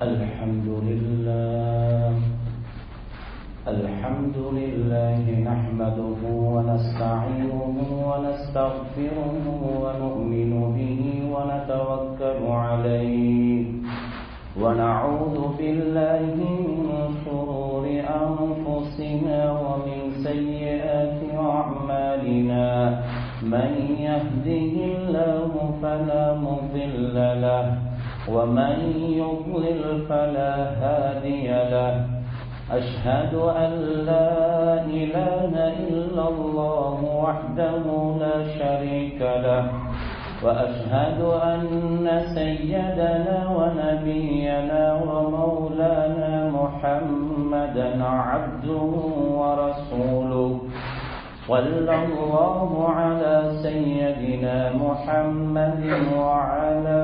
الحمد لله نحمده ونستعينه ونستغفره ونؤمن به ونتوكل عليه ونعوذ بالله من شرور أنفسنا ومن سيئات أعمالنا من يهده الله فلا مضل له ومن يضلل فلا هادي له أشهد أن لا إله إلا الله وحده لا شريك له وأشهد أن سيدنا ونبينا ومولانا محمدا عبده ورسوله صلى الله على سيدنا محمد وعلى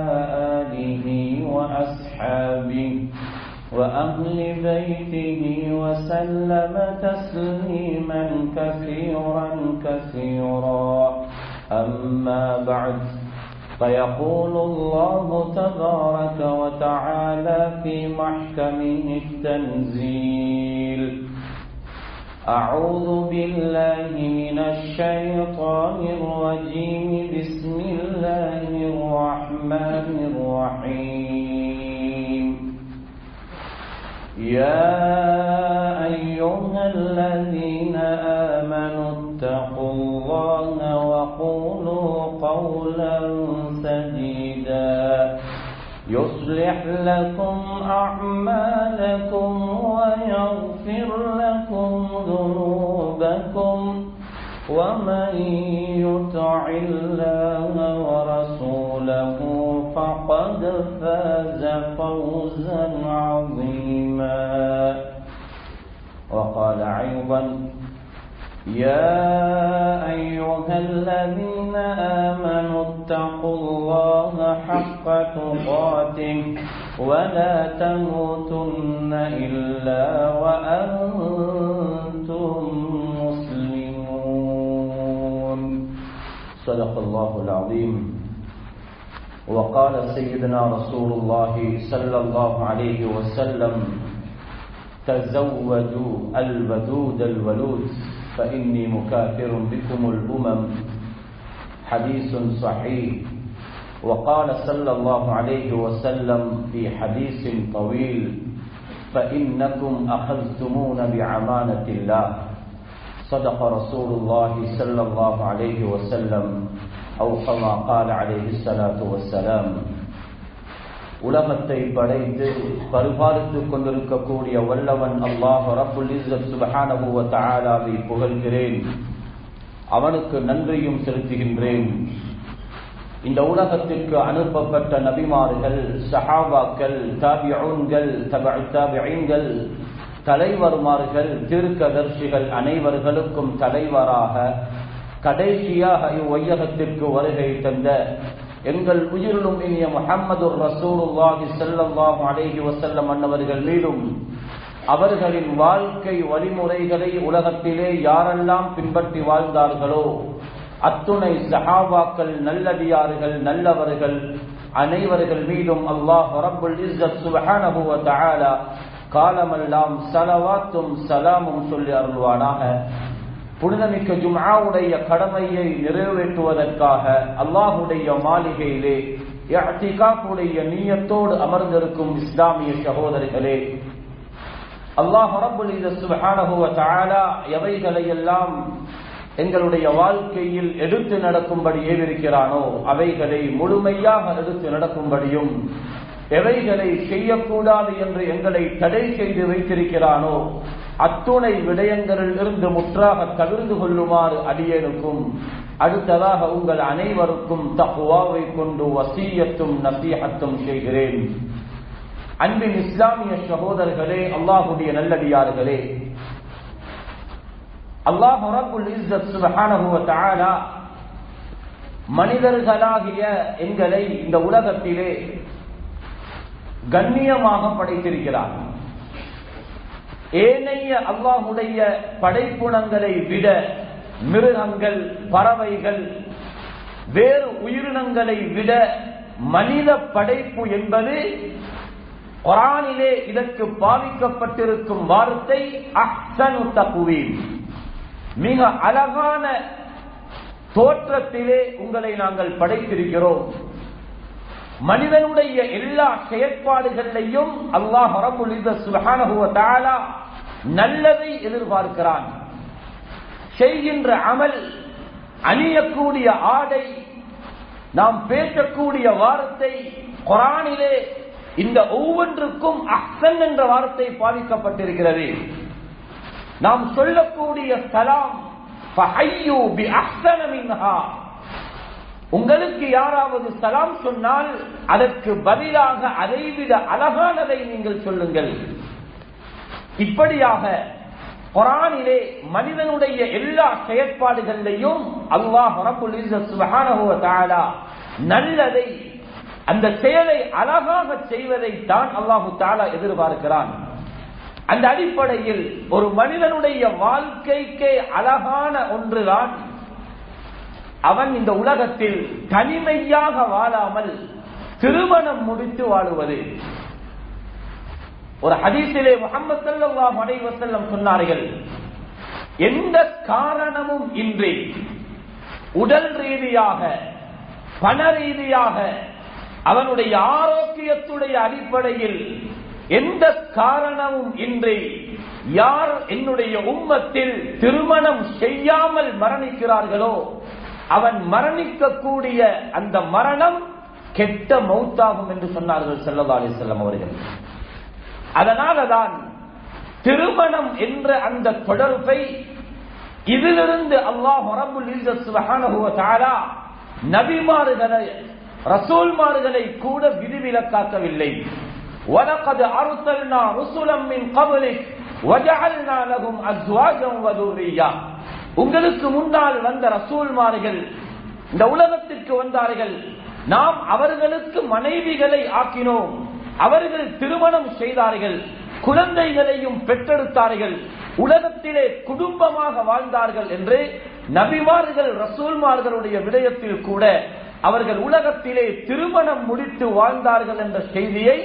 آله وأصحابه وأهل بيته وسلم تسليما كثيرا أما بعد فيقول الله تبارك وتعالى في محكمه التنزيل أعوذ بالله من الشيطان الرجيم بسم الله الرحمن الرحيم يا أيها الذين آمنوا اتقوا الله وقولوا قولا سديدا يصلح لكم أعمالكم ويغفر لكم ذنوبكم ومن يطع الله ورسوله فقد فاز فوزا عظيما وقال أيضا يا أيها الذين آمنوا اتقوا الله حق تقاته ولا تموتن إلا وأنتم مسلمون صدق الله العظيم وقال سيدنا رسول الله صلى الله عليه وسلم تزودوا الودود الولود فإني مكافر بكم الأمم حديث صحيح وقال صلى الله عليه وسلم في حديث طويل فإنكم أخذتمون بأمانة الله صدق رسول الله صلى الله عليه وسلم أو كما قال عليه الصلاة والسلام உலகத்தை படைத்து பரிபாலித்துக் கொண்டிருக்கக்கூடிய வல்லவன் அல்லாஹ் ரப்புல் இஸ்ஸத் சுப்ஹானஹு வ தஆலாவை புகழ்கிறேன், அவனுக்கு நன்றியும் செலுத்துகின்றேன். இந்த உலகத்திற்கு அனுப்பப்பட்ட நபிமார்கள், சஹாபாக்கள், தாபிஊன்கள், தபஉ தாபிஈன்கள், தலைவர்மார்கள், தீர்க்கதர்சிகள் அனைவர்களுக்கும் தலைவராக கடைசியாக இவ்வையகத்திற்கு வருகை தந்த எங்கள் உயிரிலும் இனிய முஹம்மதுர் ரசூலுல்லாஹி ஸல்லல்லாஹு அலைஹி வஸல்லம் அன்னவர்கள் மீதும் அவர்களின் வாழ்க்கை வழிமுறைகளை உலகத்திலே யாரெல்லாம் பின்பற்றி வாழ்ந்தார்களோ அத்துணை சஹாபாக்கள், நல்லடியார்கள், நல்லவர்கள் அனைவர்கள் மீதும் அல்லாஹ் ரப்புல் இஸ்ஸத் சுப்ஹானஹு வ தஆலா காலமெல்லாம் ஸலவாத்தும் ஸலாமும் சொல்லி அருள்வானாக. புனிதமிக்க ஜும்ஆவுடைய கடமையை நிறைவேற்றுவதற்காக அல்லாஹுடைய மாளிகையிலே இஅ்திகாஃபுடைய நிய்யத்தோடு அமர்ந்திருக்கும் இஸ்லாமிய சகோதரர்களே, அல்லாஹ் ரப்புல் இஸ்ஸத் சுப்ஹானஹு வ தஆலா எவைகளை எல்லாம் எங்களுடைய வாழ்க்கையில் எடுத்து நடக்கும்படி ஏவிருக்கிறானோ அவைகளை முழுமையாக எடுத்து நடக்கும்படியும், எவைகளை செய்யக்கூடாது என்று எங்களை தடை செய்து வைத்திருக்கிறானோ அத்துணை விடயங்களில் இருந்து முற்றாக தவிர்த்து கொள்ளுமாறு அடியேனுக்கும் அடுத்ததாக உங்கள் அனைவருக்கும் தக்வாவை கொண்டு வசியத்தும் நசீஹத்தும் செய்கிறேன். அன்பின் இஸ்லாமிய சகோதரர்களே, அல்லாஹுடைய நல்லடியார்களே, அல்லாஹ் ரப்புல் இஸ்ஸத் சுப்ஹானஹு வ தஆலா மனிதர்களாகிய எங்களை இந்த உலகத்திலே கண்ணியமாக படைத்திருக்கிறார். ஏனைய அல்லாஹ்வுடைய படைப்புணங்களை விட மிருகங்கள், பறவைகள், வேறு உயிரினங்களை விட மனித படைப்பு என்பது குர்ஆனிலே இதற்கு பாவிக்கப்பட்டிருக்கும் வார்த்தை அஹ்ஸனு தக்வீம், மிக அழகான தோற்றத்திலே உங்களை நாங்கள் படைத்திருக்கிறோம். மனிதனுடைய எல்லா செயற்பாடுகளையும் அல்லாஹ் ரப்புல் இஸ்ஸத் சுப்ஹானஹு வ தஆலா நல்லதை எதிர்பார்க்கிறான். செய்கின்ற அமல், அணியக்கூடிய ஆடை, நாம் பேசக்கூடிய வார்த்தை, குர்ஆனிலே இந்த ஒவ்வொன்றுக்கும் அஹ்ஸன் என்ற வார்த்தை பாவிக்கப்பட்டிருக்கிறது. நாம் சொல்லக்கூடிய சலாம் ஃபஹய்யு பி அஹ்ஸன மின்ஹா, உங்களுக்கு யாராவது சலாம் சொன்னால் அதற்கு பதிலாக அதைவிட அழகானதை நீங்கள் சொல்லுங்கள். இப்படியாக குர்ஆனிலே மனிதனுடைய எல்லா செயற்பாடுகளையும் அல்லாஹ் ரப்புல் இஸ்ஸத் சுப்ஹானஹு வ தஆலா நல்லதை, அந்த செயலை அழகாக செய்வதை தான் அல்லாஹ் தஆலா எதிர்பார்க்கிறான். அந்த அடிப்படையில் ஒரு மனிதனுடைய வாழ்க்கைக்கே அழகான ஒன்றுதான் அவன் இந்த உலகத்தில் தனிமையாக வாழாமல் திருமணம் முடித்து வாழுவது. ஒரு ஹதீஸிலே முஹம்மது ஸல்லல்லாஹு அலைஹி வஸல்லம் சொன்னார்கள், எந்த காரணமும் இன்றி உடல் ரீதியாக, பண ரீதியாக, அவனுடைய ஆரோக்கியத்துடைய அடிப்படையில் எந்த காரணமும் இன்றி யார் என்னுடைய உம்மத்தில் திருமணம் செய்யாமல் மரணிக்கிறார்களோ அவன் மரணிக்கக்கூடிய அந்த மரணம் கெட்ட மௌத்தாகும் என்று சொன்னார்கள் ஸல்லல்லாஹு அலைஹி வஸல்லம் அவர்கள். அதனாலதான் திருமணம் என்ற அந்த தொடர்பை இதிலிருந்து அல்லாஹ் ரப்புல் இஸ்ஸத் சுப்ஹானஹு வ தஆலா நபிமார்களை, ரசூல்மார்களை கூட விதிவிலக்காக்கவில்லை. وَلَقَدْ أَرْسَلْنَا رُسُلًا مِنْ قَبْلِكَ وَجَعَلْنَا لَهُمْ أَزْوَاجًا وَذُرِّيَّةً, உங்களுக்கு முன்னால் வந்த ரசூல்மார்கள் இந்த உலகத்திற்கு வந்தார்கள், நாம் அவர்களுக்கு மனைவிகளை ஆக்கினோம், அவர்கள் திருமணம் செய்தார்கள், குழந்தைகளையும் பெற்றெடுத்தார்கள், உலகத்திலே குடும்பமாக வாழ்ந்தார்கள் என்று நபிமார்கள் ரசூல்மார்களுடைய விடயத்தில் கூட அவர்கள் உலகத்திலே திருமணம் முடித்து வாழ்ந்தார்கள் என்ற செய்தியை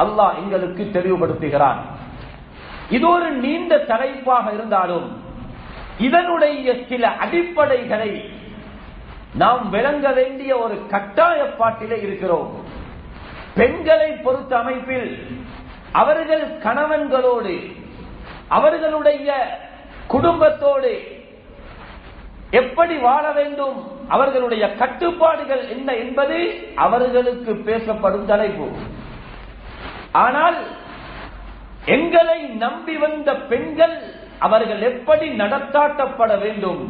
அல்லாஹ் எங்களுக்கு தெளிவுபடுத்துகிறான். இது ஒரு நீண்ட தலைப்பாக இருந்தாலும் இதனுடைய சில அடிப்படைகளை நாம் விளங்க வேண்டிய ஒரு கட்டாயப்பாட்டிலே இருக்கிறோம். பெண்களை பொறுத்த அமைப்பில் அவர்கள் கணவன்களோடு, அவர்களுடைய குடும்பத்தோடு எப்படி வாழ வேண்டும், அவர்களுடைய கட்டுப்பாடுகள் என்ன என்பது அவர்களுக்கு பேசப்படும் தலைப்பு. ஆனால் எங்களை நம்பி வந்த பெண்கள் அவர்கள் எப்படி நடத்தாட்டப்பட வேண்டும்,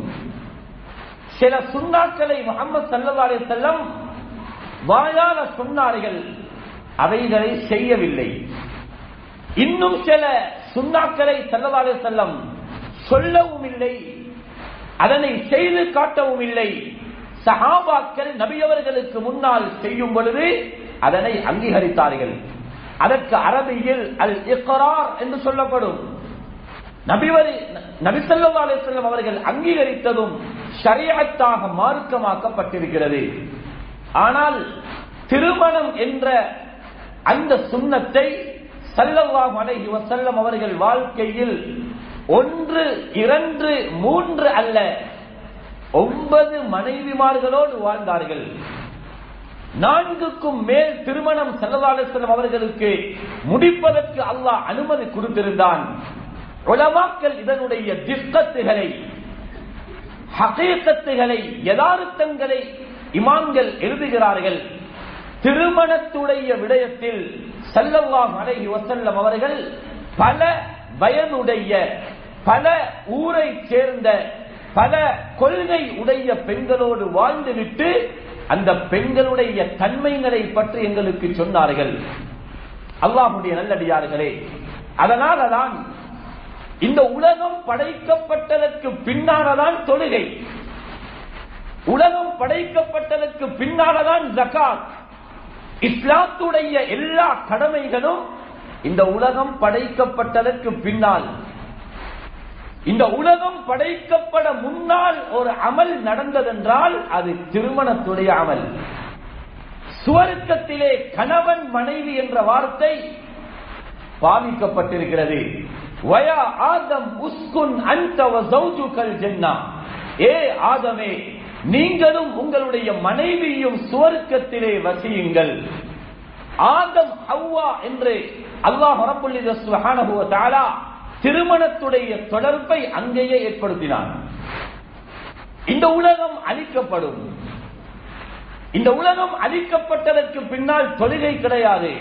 சில சுன்னாக்களை முஹம்மது ஸல்லல்லாஹு அலைஹி வஸல்லம் வாயால சொன்னார்கள், அவைகளை செய்யவில்லை. இன்னும் சில சுன்னாக்களை ஸல்லல்லாஹு அலைஹி வஸல்லம் சொல்லவும் இல்லை, அதனை செய்து காட்டவும் இல்லை. சஹாபாக்கள் நபியவர்களுக்கு முன்னால் செய்யும் பொழுது அதனை அங்கீகரித்தார்கள். அதற்கு அரபியில் அல் இக்ரார் என்று சொல்லப்படும். நபி ஸல்லல்லாஹு அலைஹி வஸல்லம் அவர்கள் அங்கீகரித்ததும் ஷரீஅத்தாக மார்க்கமாக்கப்பட்டிருக்கிறது. ஆனால் திருமணம் என்ற அந்த சுன்னத்தை ஸல்லல்லாஹு அலைஹி வஸல்லம் அவர்கள் வாழ்க்கையில் 1, 2, 3 அல்ல 9 மனைவிமார்களோடு வாழ்ந்தார்கள். 4க்கும் மேல் திருமணம் ஸல்லல்லாஹு அலைஹி வஸல்லம் அவர்களுக்கு முடிப்பதற்கு அல்லாஹ் அனுமதி கொடுத்திருந்தான். உலமாக்கள் இதனுடைய திக்கத்துகளை, ஹகீகத்துகளை, யதார்த்தங்களை இமாம்கள் எழுதுகிறார்கள். திருமணத்துடைய விடயத்தில் ஸல்லல்லாஹு அலைஹி வஸல்லம் அவர்கள் பல வயதுடைய, பல ஊரை சேர்ந்த, பல கொள்கை உடைய பெண்களோடு வாழ்ந்துவிட்டு அந்த பெண்களுடைய தன்மைகளை பற்றி எங்களுக்கு சொன்னார்கள். அல்லாஹ்வுடைய நல்லடியார்களே, அதனாலதான் இந்த உலகம் படைக்கப்பட்டதற்கு பின்னால்தான் தொழுகை, உலகம் படைக்கப்பட்டதற்கு பின்னால்தான் ஜகாத், இஸ்லாத்துடைய எல்லா கடமைகளும் இந்த உலகம் படைக்கப்பட்டதற்கு பின்னால். இந்த உலகம் படைக்கப்பட முன்னால் ஒரு அமல் நடந்ததென்றால் அது திருமணத்துடைய அமல். சுவர்க்கத்திலே கணவன் மனைவி என்ற வார்த்தை பாவிக்கப்பட்டிருக்கிறது. வயா ஆதம் உஸ்குன் அன்த வ ஸௌஜுகல் ஜன்னah, ஏ ஆதமே நீங்களும் உங்களுடைய மனைவியும் சுவர்க்கத்திலே வசியுங்கள். ஆதம் ஹவ்வா என்று அல்லாஹ் ரப்புல் இஸ்ஸத் சுப்ஹானஹு வ தஆலா திருமணத்துடைய தொடர்பை அங்கேயே ஏற்படுத்தினான். இந்த உலகம் அழிக்கப்படும். இந்த உலகம் அழிக்கப்பட்டதற்கு பின்னால் தொழுகை கிடையாது,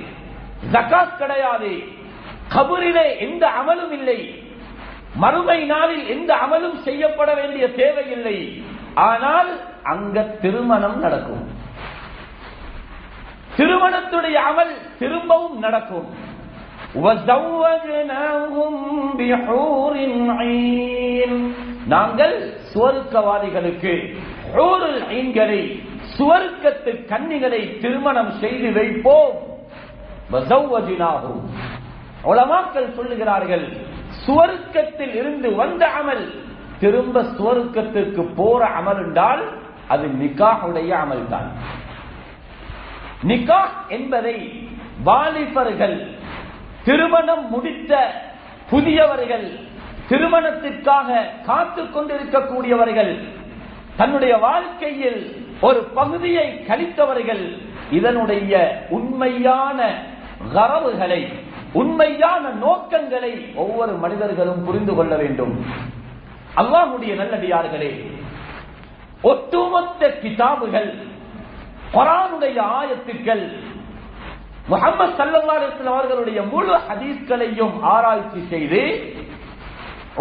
ஜகாத் கிடையாது, கபரிலே எந்த அமலும் இல்லை, மறுமை நாளில் எந்த அமலும் செய்யப்பட வேண்டிய தேவையில்லை. ஆனால் அங்க திருமணம் நடக்கும். திருமணத்துடைய அமல் திரும்பவும் நடக்கும். நாங்கள் சுவர்க்கவாதிகளுக்கு ஹூருல் ஐன்களை, சுவர்க்கத்து கன்னிகளை திருமணம் செய்து வைப்போம். உலமாக்கள் சொல்லுகிறார்கள், சுவர்க்கத்தில் இருந்து வந்த அமல் திரும்ப சுவர்க்கத்திற்கு போற அமல் என்றால் அது நிக்காஹுடைய அமல் தான். நிக்காஹ் என்பதை வாலிபர்கள், திருமணம் முடித்த புதியவர்கள், திருமணத்திற்காக காத்துக் கொண்டிருக்கக்கூடியவர்கள், தன்னுடைய வாழ்க்கையில் ஒரு பகுதியை கழித்தவர்கள் இதனுடைய உண்மையான கரவுகளை, உண்மையான நோக்கங்களை ஒவ்வொரு மனிதர்களும் புரிந்து கொள்ள வேண்டும். அல்லாஹ்வுடைய நல்லடியார்களே, ஒட்டுமொத்த கிதாபுகள், குர்ஆனுடைய ஆயத்துக்கள், முஹம்மது ஸல்லல்லாஹு அலைஹி வஸல்லம் அவர்களுடைய முழு ஹதீஸ்களையும் ஆராய்ச்சி செய்து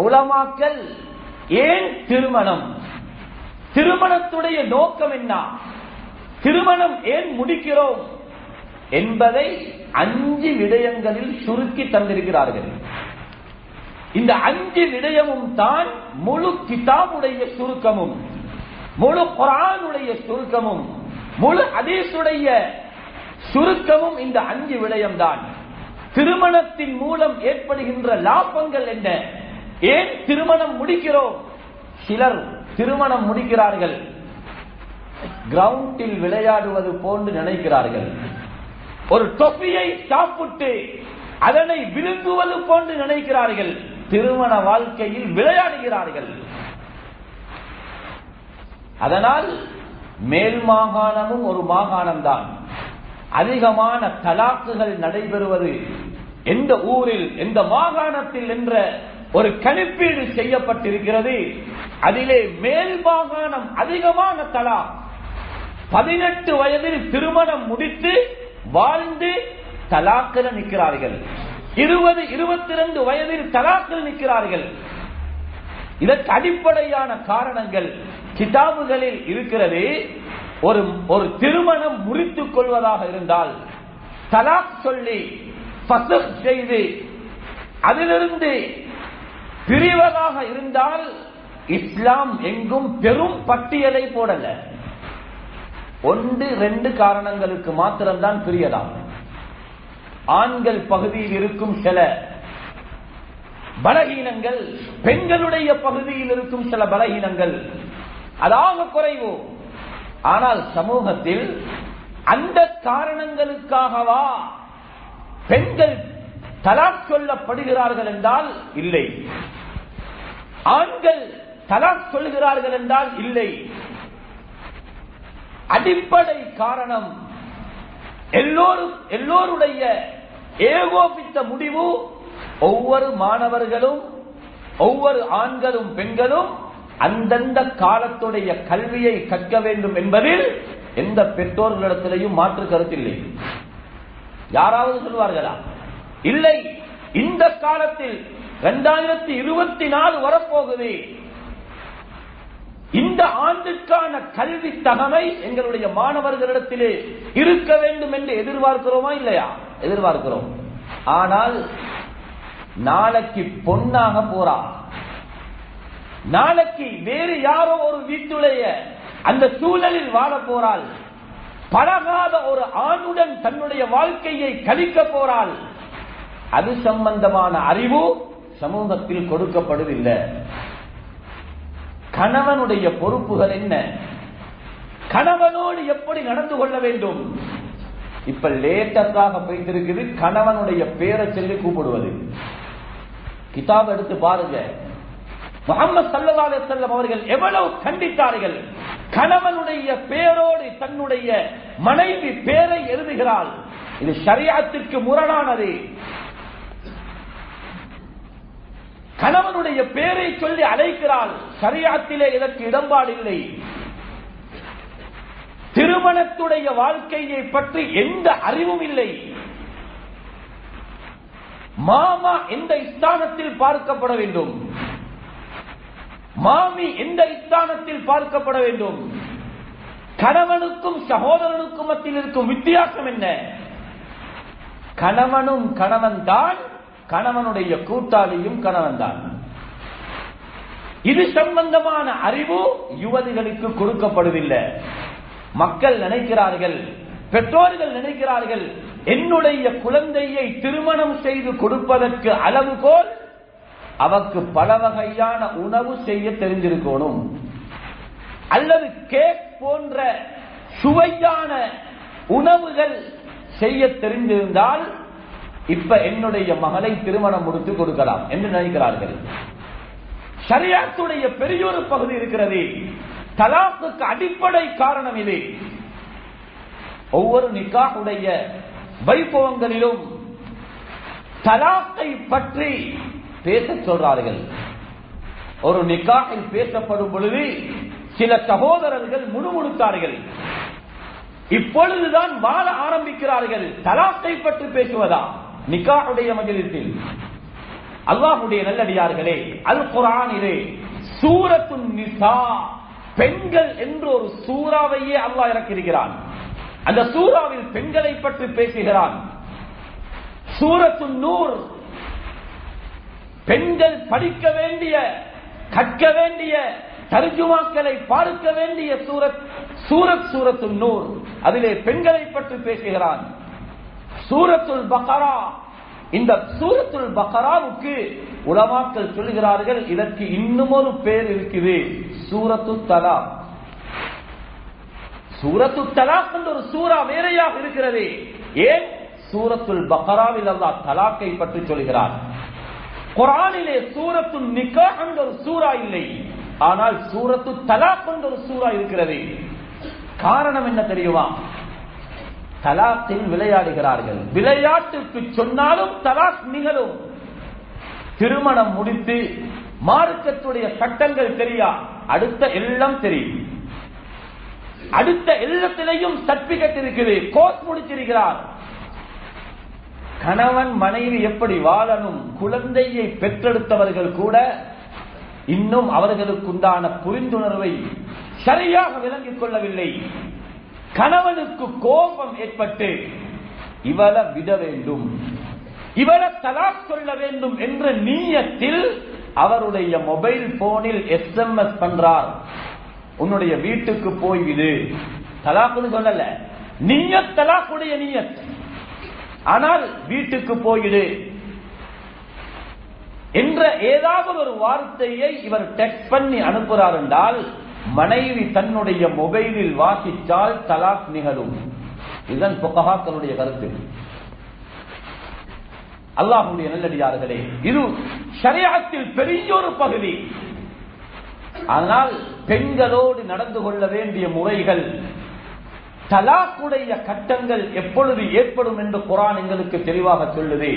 உலமாக்கள் ஏன் திருமணம், திருமணத்துடைய நோக்கம் என்ன, திருமணம் ஏன் முடிக்கிறோம் என்பதை 5 விடயங்களில் சுருக்கி தந்திருக்கிறார்கள். இந்த 5 விடயமும் தான் முழு கிதாபுடைய சுருக்கமும், முழு குர்ஆனுடைய சுருக்கமும், முழு ஹதீஸுடைய சுருக்கமும் இந்த 5 விடயம் தான். திருமணத்தின் மூலம் ஏற்படுகின்ற லாபங்கள் என்ன, ஏன் திருமணம் முடிக்கிறோம். சிலர் திருமணம் முடிக்கிறார்கள், கிரவுண்டில் விளையாடுவது போன்று நினைக்கிறார்கள். ஒரு தொப்பியை சாப்பிட்டு அதனை விழுங்குவது போன்று நினைக்கிறார்கள். திருமண வாழ்க்கையில் விளையாடுகிறார்கள். அதனால் மேல் மாகாணமும் ஒரு மாகாணம் தான். அதிகமான தலாக்குகள் நடைபெறுவது எந்த ஊரில், எந்த மாகாணத்தில் என்ற ஒரு கணிப்பீடு செய்யப்பட்டிருக்கிறது. அதிலே மேல் மாகாணம் அதிகமான தலாக். 18 வயதில் திருமணம் முடித்து வாழ்ந்து தலாக்கில் நிற்கிறார்கள். 20, 22 வயதில் தலாக்கில் நிற்கிறார்கள். இதற்கு அடிப்படையான காரணங்கள் கிதாபுகளில் இருக்கிறது. ஒரு திருமணம் முறித்துக் கொள்வதாக இருந்தால், தலாக் சொல்லி ஃபஸ்க் செய்து அதிலிருந்து பிரிவதாக இருந்தால் இஸ்லாம் எங்கும் பெரும் பட்டியலை போடல. 1, 2 காரணங்களுக்கு மாத்திரம்தான் பிரியலாம். ஆண்கள் பகுதியில் இருக்கும் சில பலகீனங்கள், பெண்களுடைய பகுதியில் இருக்கும் சில பலகீனங்கள் அதாக குறைவு. ஆனால் சமூகத்தில் அந்த காரணங்களுக்காகவா பெண்கள் தலாக் சொல்லப்படுகிறார்கள் என்றால் இல்லை, ஆண்கள் தலாக் சொல்கிறார்கள் என்றால் இல்லை. அடிப்படை காரணம் எல்லோருடைய ஏகோபித்த முடிவு, ஒவ்வொரு மாணவர்களும், ஒவ்வொரு ஆண்களும் பெண்களும் அந்தந்த காலத்துடைய கல்வியை கற்க வேண்டும் என்பதில் எந்த பெற்றோர்களிடத்திலையும் மாற்று கருத்தில்லை. யாராவது சொல்வார்களா? இல்லை. இந்த காலத்தில் 2024 வரப்போகுது. இந்த ஆண்டுக்கான கல்வி தகமை எங்களுடைய மாணவர்களிடத்திலே இருக்க வேண்டும் என்று எதிர்பார்க்கிறோமா இல்லையா? எதிர்பார்க்கிறோம். ஆனால் நாளைக்கு பொன்னாக போறா, நாளைக்கு வேறு யாரோ ஒரு வீட்டுடைய அந்த சூழலில் வாழ போறாள், பழகாத ஒரு ஆணுடன் தன்னுடைய வாழ்க்கையை கழிக்க போறாள். அது சம்பந்தமான அறிவு சமூகத்தில் கொடுக்கப்படுவதில்லை. கணவனுடைய பொறுப்புகள் என்ன, கணவனோடு எப்படி நடந்து கொள்ள வேண்டும், இப்ப லேட்டஸ்டாக போயிட்டு இருக்குது கணவனுடைய பேரை சொல்லி கூப்பிடுவது. கிதாப் எடுத்து பாருங்க, முஹம்மது ஸல்லல்லாஹு அலைஹி வஸல்லம் அவர்கள் எவ்வளவு கண்டித்தார்கள். கணவனுடைய பேரோடு தன்னுடைய மனைவி பேரை எழுதுகிறாள். இது ஷரியத்துக்கு முரணானது. கணவனுடைய பேரை சொல்லி அழைக்கிறாள். ஷரியத்திலே இதற்கு இடம்பாடு இல்லை. திருமணத்துடைய வாழ்க்கையை பற்றி எந்த அறிவும் இல்லை. மாமா எந்த ஸ்தானத்தில் பார்க்கப்பட வேண்டும், மாமி எந்த ஸ்தானத்தில் பார்க்கப்பட வேண்டும், கணவனுக்கும் சகோதரனுக்கும் மத்தியில் இருக்கும் வித்தியாசம் என்ன? கணவனும் கணவன் தான், கணவனுடைய கூட்டாளியும் கணவன் தான். இது சம்பந்தமான அறிவு யுவதிகளுக்கு கொடுக்கப்படுவதில்லை. மக்கள் நினைக்கிறார்கள், பெற்றோர்கள் நினைக்கிறார்கள், என்னுடைய குழந்தையை திருமணம் செய்து கொடுப்பதற்கு அளவுகோல் அவருக்கு பல வகையான உணவு செய்ய தெரிஞ்சிருக்கணும், அல்லது கேக் போன்ற சுவையான உணவுகள் செய்ய தெரிந்திருந்தால் இப்ப என்னுடைய மகளை திருமணம் முடித்து கொடுக்கலாம் என்று நினைக்கிறார்கள். ஷரியத்துடைய பெரியோரு பகுதி இருக்கிறது. தலாக்குக்கு அடிப்படை காரணம் இது. ஒவ்வொரு நிக்காஹுடைய வைபவங்களிலும் தலாக்கை பற்றி பேச சொல்றார்கள். ஒரு நிக்காஹில் பேசப்படும் பொழுது சில சகோதரர்கள் முணுமுணுத்தார்கள். இப்பொழுதுதான் வாழ ஆரம்பிக்கிறார்கள். தலாக்கை பற்றி பேசுவதா நிக்காஹுடைய மஜ்லிஸில்? அல்லாஹ்வுடைய நல்லடியார்களே, அல் குர்ஆனிலே சூரத்துன் நிசா, பெண்கள் என்று ஒரு சூறாவையே அல்லாஹ் இறக்கியிருக்கிறான். அந்த சூறாவில் பெண்களை பற்றி பேசுகிறான். சூரத்துன் நூர், பெண்கள் படிக்க வேண்டிய, கற்க வேண்டிய, தர்ஜுமாக்களை பார்க்க வேண்டிய சூரத்துன் நூர், அதிலே பெண்களை பற்றி பேசுகிறான். சூரத்துல் பக்ரா, இந்த சூரத்துல் பக்ராவுக்கு உலமாக்கள் சொல்கிறார்கள், இதற்கு இன்னும் ஒரு பேர் இருக்குது, சூரத்து தலாக். சூரத்து தலாக் என்ற ஒரு சூரா வேறையாக இருக்கிறது. ஏன்? சூரத்துல் பக்ராவில் அல்லாஹ் தலாக்கை பற்றி சொல்கிறார். குர்ஆனிலே சூரத்து நிக்காஹ் என்ற ஒரு சூரா இல்லை, ஆனால் சூரத்து தலாக் என்ற ஒரு சூரா இருக்கிறது. காரணம் என்ன தெரியுமா? தலாக்கில் விளையாடுகிறார்கள். விளையாட்டுக்கு சொன்னாலும் தலாக் நிகழும். திருமணம் முடித்து மார்க்கத்துடைய சட்டங்கள் தெரியா, அடுத்த எல்லாம் தெரியும். அடுத்த எல்லாத்திலையும் சர்டிபிகேட் இருக்குது, கோர்ஸ் முடிச்சிருக்கிறார். கணவன் மனைவி எப்படி வாழணும், குழந்தையை பெற்றெடுத்தவர்கள் கூட இன்னும் அவர்களுக்குண்டான புரிந்துணர்வை சரியாக விளங்கிக் கொள்ளவில்லை. கணவனுக்கு கோபம் ஏற்பட்டு இவளை விட வேண்டும், இவளை தலாக் சொல்ல வேண்டும் என்ற நீயத்தில் அவருடைய மொபைல் போனில் SMS பண்றார், உன்னுடைய வீட்டுக்கு போய்விடு. தலாக்குன்னு சொல்லல, நீயத் தலாக்குடைய நீயத், ஆனால் வீட்டுக்கு போயிடு என்ற ஏதாவது ஒரு வார்த்தையை இவர் டெக்ஸ்ட் பண்ணி அனுப்புகிறார் என்றால், மனைவி தன்னுடைய மொபைலில் வாசித்தால் தலாக் நிகழும். இதன் ஃபுகஹாக்களுடைய கருத்து. அல்லாஹ்வுடைய நல்லடியார்களே, இது ஷரியத்தில் பெரிய ஒரு பகுதி. ஆனால் பெண்களோடு நடந்து கொள்ள வேண்டிய முறைகள், தலாக்குடைய கட்டங்கள் எப்பொழுது ஏற்படும் என்று குர்ஆன் எங்களுக்கு தெளிவாக சொல்லுது.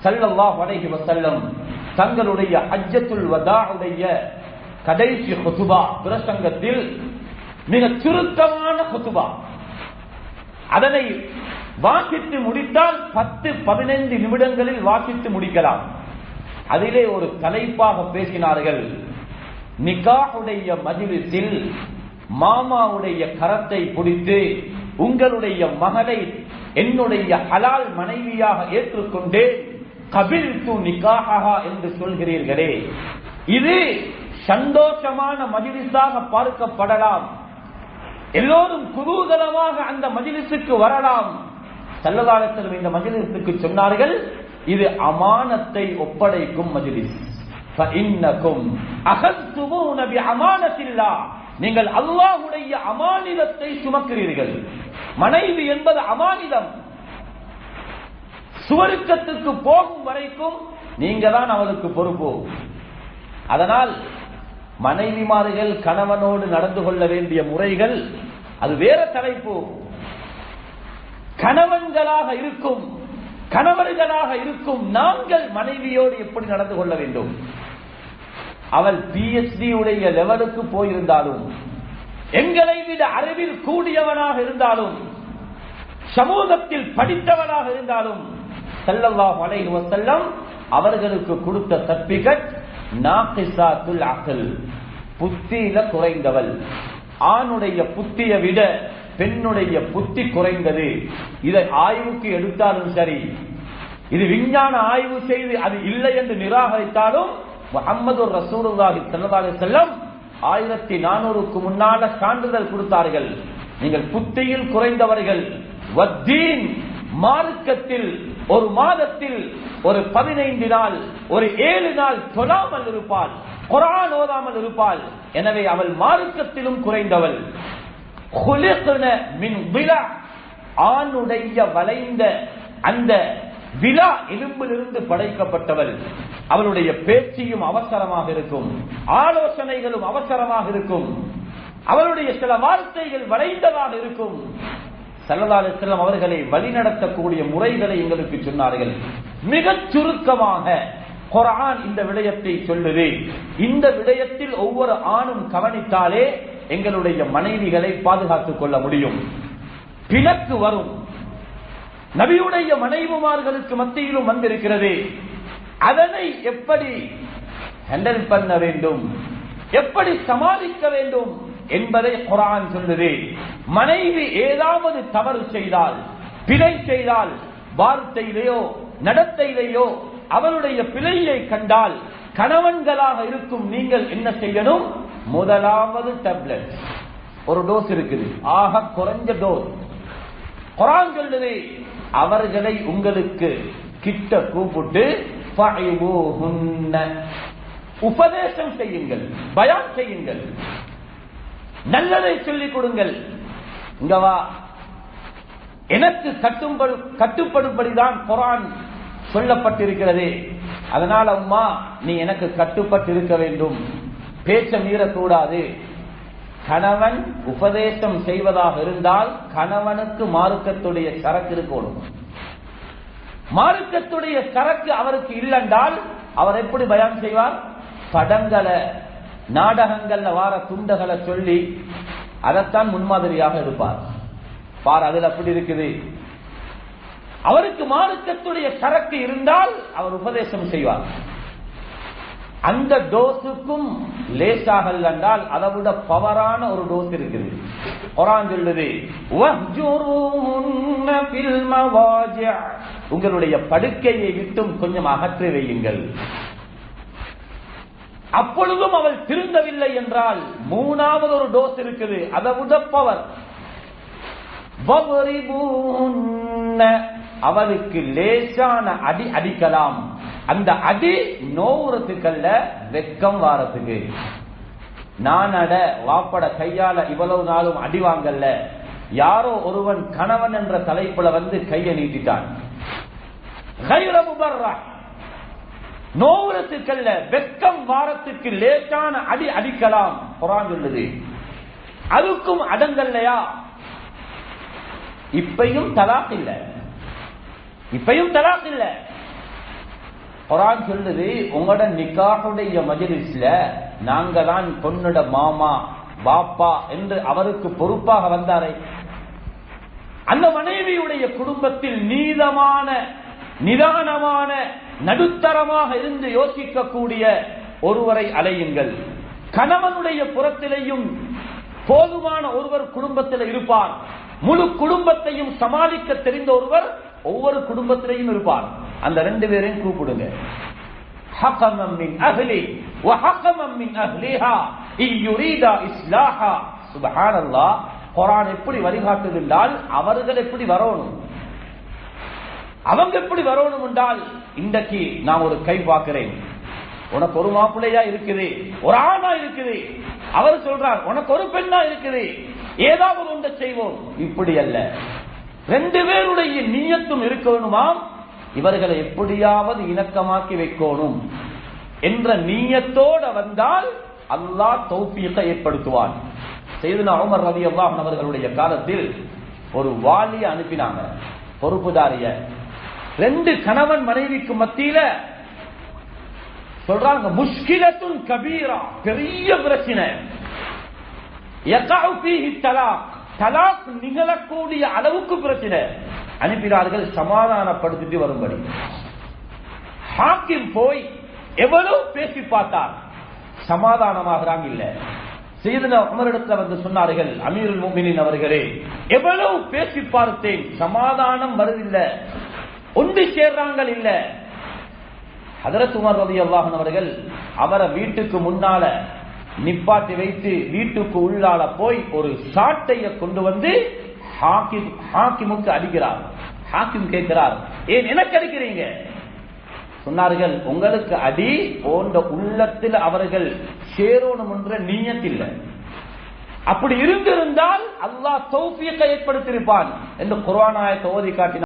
ஸல்லல்லாஹு அலைஹி வஸல்லம் தங்களுடைய ஹஜ்ஜத்துல் வதாஉடைய கடைசி குதுபா பிரசங்கத்தில் மிக சுருக்கமான குதுபா, அதனை வாசித்து முடித்தால் 10-15 நிமிடங்களில் வாசித்து முடிக்கலாம். அதிலே ஒரு தலைப்பாக பேசினார்கள், நிக்காஹுடைய மஜ்லிஸில் மாமாவுடைய கரத்தை பிடித்து உங்களுடைய மகளை என்னுடைய ஹலால் மனைவியாக ஏற்றுக்கொண்டு கபில்து நிக்காஹா என்று சொல்கிறீர்களே, இது சந்தோஷமான மஜ்லிஸாக பார்க்கப்படலாம், எல்லோரும் குதூகலமாக அந்த மஜ்லிஸுக்கு வரலாம். ஸல்லல்லாஹு அலைஹி வஸல்லம் இந்த மஜ்லிஸுக்கு சொன்னார்கள், இது அமானத்தை ஒப்படைக்கும் மஜ்லிஸ். فإنكم أخذتمون بأمانة الله நீங்கள் அல்லாஹ்வுடைய அமானிதத்தை சுமக்கிறீர்கள். மனைவி என்பது அமானிதம். சுவர்க்கத்துக்கு போகும் வரைக்கும் நீங்க தான் அவளுக்கு பொறுப்பு. அதனால் மனைவிமார்கள் கணவனோடு நடந்து கொள்ள வேண்டிய முறைகள் அது வேற தலைப்பு. கணவன்களாக இருக்கும் கணவர்களாக இருக்கும் நாங்கள் மனைவியோடு எப்படி நடந்து கொள்ள வேண்டும்? அவள் PhD உடைய லெவலுக்கு போயிருந்தாலும், எங்களை விட அறிவில் கூடியவனாக இருந்தாலும், சமூகத்தில் படித்தவனாக இருந்தாலும், ஸல்லல்லாஹு அலைஹி வஸல்லம் அவர்களுக்கு கொடுத்த சர்டிபிகேட் நாகிஸாத்துல் அக்ல், புத்தியில குறைந்தவள். ஆணுடைய புத்தியை விட பெண்ணுடைய புத்தி குறைந்தது. இதை ஆய்வுக்கு எடுத்தாலும் சரி, இது விஞ்ஞான ஆய்வு செய்து அது இல்லை என்று நிராகரித்தாலும் முஹம்மது ரசூலுல்லாஹி ஸல்லல்லாஹு அலைஹி வஸல்லம் 1400க்கு முன்னால சான்றிதழ் கொடுத்தார்கள். நீங்கள் புத்தியில் குறைந்தவர்கள். வத்தீன், மார்க்கத்தில் ஒரு மாதத்தில் ஒரு 15 நாள் ஒரு 7 நாள் தொழாமல் இருப்பாள், குர்ஆன் ஓதாமல் இருப்பாள். எனவே அவள் மார்க்கத்திலும் குறைந்தவள். خُلِقْنَ مِنْ ضِلَعٍ, ஆணுடைய வளைந்த அந்த விலா எலும்பிலிருந்து படைக்கப்பட்டவள். அவளுடைய பேச்சியும் அவசரமாக இருக்கும், ஆலோசனைகளும் அவசரமாக இருக்கும், அவளுடைய சில வார்த்தைகள் வளைந்ததாக இருக்கும். ஸல்லல்லாஹு அலைஹி வஸல்லம் அவர்களை வழிநடத்தக்கூடிய முறைகளை எங்களுக்கு சொன்னார்கள். மிகச் சுருக்கமாக குர்ஆன் இந்த விடயத்தை சொல்லுது. இந்த விடயத்தில் ஒவ்வொரு ஆணும் கவனித்தாலே எங்களுடைய மனைவிகளை பாதுகாத்துக் கொள்ள முடியும். பிணக்கு வரும். நபியுடைய மனைவிமார்களுக்கு மத்தியிலும் வந்திருக்கிறது. அதனை எப்படி ஹேண்டில் பண்ண வேண்டும், எப்படி சமாளிக்க வேண்டும் என்பதை குர்ஆன் சொல்லுது. மனைவி ஏதாவது தவறு செய்தால், பிழை செய்தால், வார்த்தையிலேயோ நடத்தையிலேயோ அவளுடைய பிழையை கண்டால் கணவன்களாக இருக்கும் நீங்கள் என்ன செய்யணும்? முதலாவது டேப்லெட், ஒரு டோஸ் இருக்குது, ஆக குறைஞ்ச டோஸ். குர்ஆன் சொல்லுது, அவர்களை உங்களுக்கு கிட்ட கூப்பிட்டு உபதேசம் செய்யுங்கள், பயான் செய்யுங்கள், நல்லதை சொல்லிக் கொடுங்கள். இங்க வா, எனக்கு கட்டுப்படும்படிதான் குர்ஆன் சொல்லப்பட்டிருக்கிறது. அதனால அம்மா நீ எனக்கு கட்டுப்பட்டு இருக்க வேண்டும், பேச்ச மீறக்கூடாது. கணவன் உபதேசம் செய்வதாக இருந்தால் கணவனுக்கு மார்க்கத்துடைய சரக்கு இருக்கணும். மார்க்கத்துடைய சரக்கு அவருக்கு இல்லைன்றால் அவர் எப்படி பயான் செய்வார்? படங்களை, நாடகங்கள்ல வார துண்டகளை சொல்லி அதைத்தான் முன்மாதிரியாக இருப்பார். பார், அதில் அப்படி இருக்குது. அவருக்கு மார்க்கத்துடைய சரக்கு இருந்தால் அவர் உபதேசம் செய்வார். அந்த டோஸுக்கும் லேசாகல் என்றால் அதை விட பவரான ஒரு டோஸ் இருக்குது. குர்ஆன் சொல்லுது, வஹ்ஜுருஹுன்ன ஃபில் மவாஜிஅ, உங்களுடைய படுக்கையை விட்டும் கொஞ்சம் அகற்றி வையுங்கள். அப்பொழுதும் அவள் திருந்தவில்லை என்றால் மூணாவது ஒரு டோஸ் இருக்குது, அதை விட பவர். வத்ரிபூஹுன்ன, அவளுக்கு லேசான அடி அடிக்கலாம். அந்த அடி நோவுறதுக்கல்ல, வெக்கம் வாரத்துக்கு. நான் அட வாப்பட கையால இவ்வளவு நாளும் அடி வாங்கல்ல. யாரோ ஒருவன் கணவன் என்ற தலைப்புல வந்து கையை நீட்டிட்டான். நோவுறதுக்கல்ல, வெக்கம் வாரத்துக்கு லேசான அடி அடிக்கலாம். குர்ஆன் சொல்லுது. அதுக்கும் அடங்கல்லையா? இப்பையும் தலாக் இல்ல, இப்பையும் தலாக் இல்ல. குர்ஆன் சொல்லுது, உங்களோட நிக்காஹுடைய மஜ்லிஸ்ல நாங்க தான் பொண்ணுட மாமா பாப்பா என்று அவருக்கு பொறுப்பாக வந்தாரே, அந்த மனைவியுடைய குடும்பத்தில் நீதமான, நிதானமான, நடுத்தரமாக இருந்து யோசிக்கக்கூடிய ஒருவரை அலையுங்கள். கணவனுடைய புறத்திலேயும் போதுமான ஒருவர் குடும்பத்தில் இருப்பார். முழு குடும்பத்தையும் சமாளிக்க தெரிந்த ஒருவர் ஒவ்வொரு குடும்பத்திலையும் இருப்பார். அந்த ரெண்டு பேரையும் கூப்பிடுங்க. ஹகமம் மின் அஹ்லி வ ஹகமம் மின் அஹ்லிஹா இன் யுரீதா இஸ்லாஹா. சுப்ஹானல்லாஹ். குர்ஆன் எப்படி வழிகாட்டுது என்றால் அவர்கள் எப்படி வரணும், அவங்க எப்படி வரணும் என்றால், இன்றைக்கு நான் ஒரு கை பார்க்கிறேன், உனக்கு ஒரு மாப்பிள்ளையா இருக்குது, ஒரு ஆணா இருக்குது, அவர் சொல்றார், உனக்கு ஒரு பெண்ணா இருக்குது, ஏதாவது ஒன்றை செய்வோம். இப்படி அல்ல, 2 பேருடைய நியத்தும் இருக்கணுமாம், இவர்களை எப்படியாவது இணக்கமாக்கி வைக்கணும் என்ற நியத்தோட வந்தால் அல்லாஹ் தௌஃபீகை ஏற்படுத்துவான். சையதுனா உமர் ரலியல்லாஹு அன்ஹு அவர்களுடைய காலத்தில் ஒரு வாலியை அனுப்பினாங்க, பொறுப்புதாரிய. 2 கணவன் மனைவிக்கு மத்தியில சொல்றாங்க, முஷ்கிலத்துன் கபீரா, பெரிய பிரச்சனை, யகஉ ஃபீஹி தலாக், தலாக் நிகழக்கூடிய அளவுக்கு பிரச்சனை. அனுப்பினார்கள் சமாதானப்படுத்திட்டு வரும்படி. ஹாக்கிம் போய் எவ்வளவு பேசி பார்த்தார், சமாதானமாகறாங்க இல்ல. சையதுனா உமர் இடத்துல வந்து சொன்னார்கள், அமீருல் முஃமினீன் அவர்களே, எவ்வளவு பேசி பார்த்தேன், சமாதானம் வருதில்லை, ஒன்று சேர்றாங்க இல்ல. ஹஜ்ரத் உமர் ரலியல்லாஹு அன்ஹு அவர்கள் அவரை வீட்டுக்கு முன்னால நிப்பாட்டி வைத்து வீட்டுக்கு உள்ளால போய் ஒரு சாட்டையை கொண்டு வந்து ஹாக்கிமுக்கு அடிக்கிறார். ஹாக்கிம் கேட்கிறார், ஏன் எனக்கு அடிக்கிறீங்க? சொன்னார்கள், உங்களுக்கு அடி போன்ற உள்ளத்தில் அவர்கள் சேரோணும் என்ற நியத்தில், அப்படி இருந்திருந்தால் அல்லாஹ் தௌஃபீகை ஏற்படுத்தியிருப்பான் என்று குர்ஆன் ஆயத்தை ஓதி காட்டினார்.